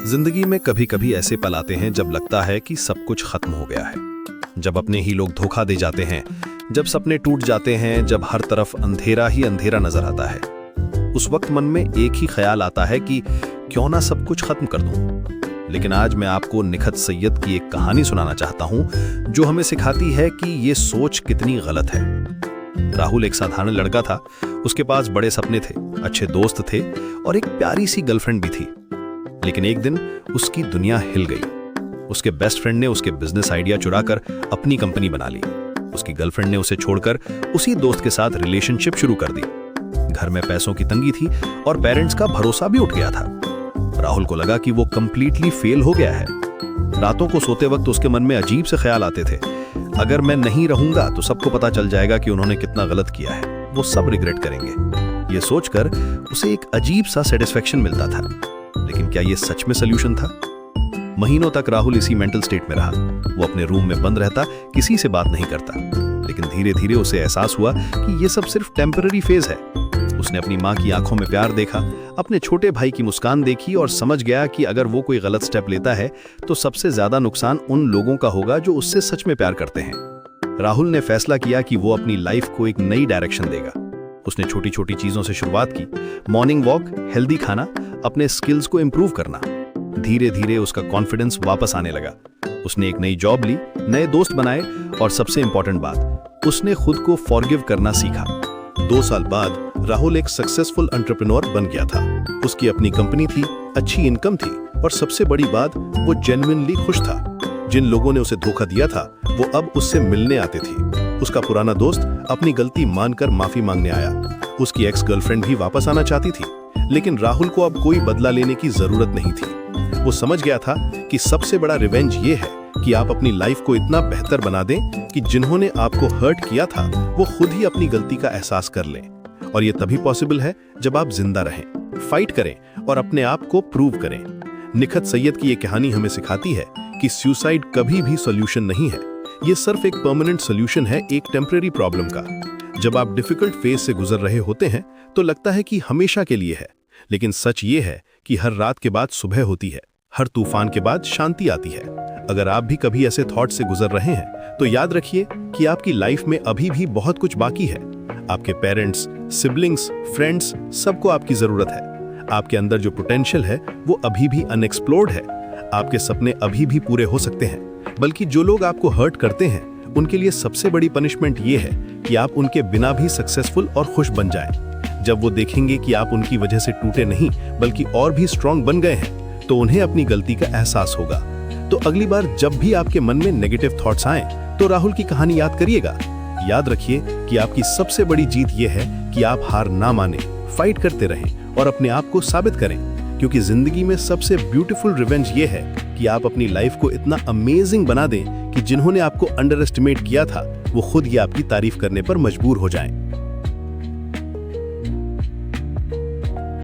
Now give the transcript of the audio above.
जिंदगी में कभी कभी ऐसे पल आते हैं जब लगता है कि सब कुछ खत्म हो गया है, जब अपने ही लोग धोखा दे जाते हैं, जब सपने टूट जाते हैं, जब हर तरफ अंधेरा ही अंधेरा नजर आता है। उस वक्त मन में एक ही ख्याल आता है कि क्यों ना सब कुछ खत्म कर दूं। लेकिन आज मैं आपको निखत सैयद की एक कहानी सुनाना चाहता हूं जो हमें सिखाती है कि ये सोच कितनी गलत है। राहुल एक साधारण लड़का था। उसके पास बड़े सपने थे, अच्छे दोस्त थे और एक प्यारी सी गर्लफ्रेंड भी थी। लेकिन एक दिन उसकी दुनिया हिल गई। उसके बेस्ट फ्रेंड ने उसके बिजनेस आइडिया चुराकर अपनी कंपनी बना ली। उसकी गर्लफ्रेंड ने उसे छोड़कर उसी दोस्त के साथ रिलेशनशिप शुरू कर दी। घर में पैसों की तंगी थी और पेरेंट्स का भरोसा भी उठ गया था। राहुल को लगा कि वो कंप्लीटली फेल हो गया है। रातों को सोते वक्त उसके मन में अजीब से ख्याल आते थे। अगर मैं नहीं रहूंगा तो सबको पता चल जाएगा कि उन्होंने कितना गलत किया है, वो सब रिग्रेट करेंगे। ये सोचकर उसे एक अजीब सा सेटिस्फेक्शन मिलता था। लेकिन क्या ये सच में सॉल्यूशन था? महीनों तक राहुल इसी मेंटल स्टेट में रहा। वो अपने रूम में बंद रहता, किसी से बात नहीं करता। लेकिन धीरे धीरे उसे एहसास हुआ कि ये सब सिर्फ टेम्पररी फेज है। उसने अपनी माँ की आंखों में प्यार देखा, अपने छोटे भाई की मुस्कान देखी और समझ गया कि अगर वो कोई गलत स्टेप लेता है तो सबसे ज्यादा नुकसान उन लोगों का होगा जो उससे सच में प्यार करते हैं। राहुल ने फैसला किया कि वो अपनी लाइफ को एक नई डायरेक्शन देगा। उसने छोटी छोटी चीजों से शुरुआत की, मॉर्निंग वॉक, हेल्दी खाना, अपने स्किल्स को इंप्रूव करना। धीरे धीरे उसका कॉन्फिडेंस वापस आने लगा। उसने एक नई जॉब ली, नए दोस्त बनाए और सबसे इंपॉर्टेंट बात, उसने खुद को फॉरगिव करना सीखा। 2 साल बाद राहुल एक सक्सेसफुल एंटरप्रेन्योर बन गया था। उसकी अपनी कंपनी थी, अच्छी इनकम थी और सबसे बड़ी बात, वो जेन्युइनली खुश था। जिन लोगों ने उसे धोखा दिया था वो अब उससे मिलने आते थे। उसका पुराना दोस्त अपनी गलती मानकर माफी मांगने आया। उसकी एक्स गर्लफ्रेंड भी वापस आना चाहती थी। लेकिन राहुल को अब कोई बदला लेने की जरूरत नहीं थी। वो समझ गया था कि सबसे बड़ा रिवेंज ये है कि आप अपनी लाइफ को इतना बेहतर बना दें कि जिन्होंने आपको हर्ट किया था वो खुद ही अपनी गलती का एहसास कर लें। और ये तभी पॉसिबल है जब आप जिंदा रहें, फाइट करें और अपने आप को प्रूव करें। निखत सैयद की ये कहानी हमें सिखाती है कि सुसाइड कभी भी सॉल्यूशन नहीं है। ये सिर्फ एक परमानेंट सॉल्यूशन है एक टेम्परेरी प्रॉब्लम का। जब आप डिफिकल्ट फेज से गुजर रहे होते हैं तो लगता है कि हमेशा के लिए है, लेकिन सच ये है कि हर रात के बाद सुबह होती है, हर तूफान के बाद शांति आती है। अगर आप भी कभी ऐसे थॉट से गुजर रहे हैं तो याद रखिए कि आपकी लाइफ में अभी भी बहुत कुछ बाकी है। आपके पेरेंट्स, सिबलिंग्स, फ्रेंड्स, सबको आपकी जरूरत है। आपके अंदर जो पोटेंशियल है वो अभी भी अनएक्सप्लोर्ड है। आपके सपने अभी भी पूरे हो सकते हैं। बल्कि जो लोग आपको हर्ट करते हैं उनके लिए सबसे बड़ी पनिशमेंट ये है कि आप उनके बिना भी सक्सेसफुल और खुश बन जाएं। जब वो देखेंगे कि आप उनकी वजह से टूटे नहीं बल्कि और भी स्ट्रांग बन गए हैं तो उन्हें अपनी गलती का एहसास होगा। तो अगली बार जब भी आपके मन में नेगेटिव थॉट्स आएं तो राहुल की कहानी याद करिएगा। याद रखिए कि आपकी सबसे बड़ी जीत ये है कि आप हार ना माने, फाइट करते रहें और अपने आप को साबित करें। क्योंकि जिंदगी में सबसे ब्यूटीफुल रिवेंज ये है कि आप अपनी लाइफ को इतना अमेजिंग बना दें कि जिन्होंने आपको अंडर एस्टिमेट किया था वो खुद ही आपकी तारीफ करने पर मजबूर हो जाएं।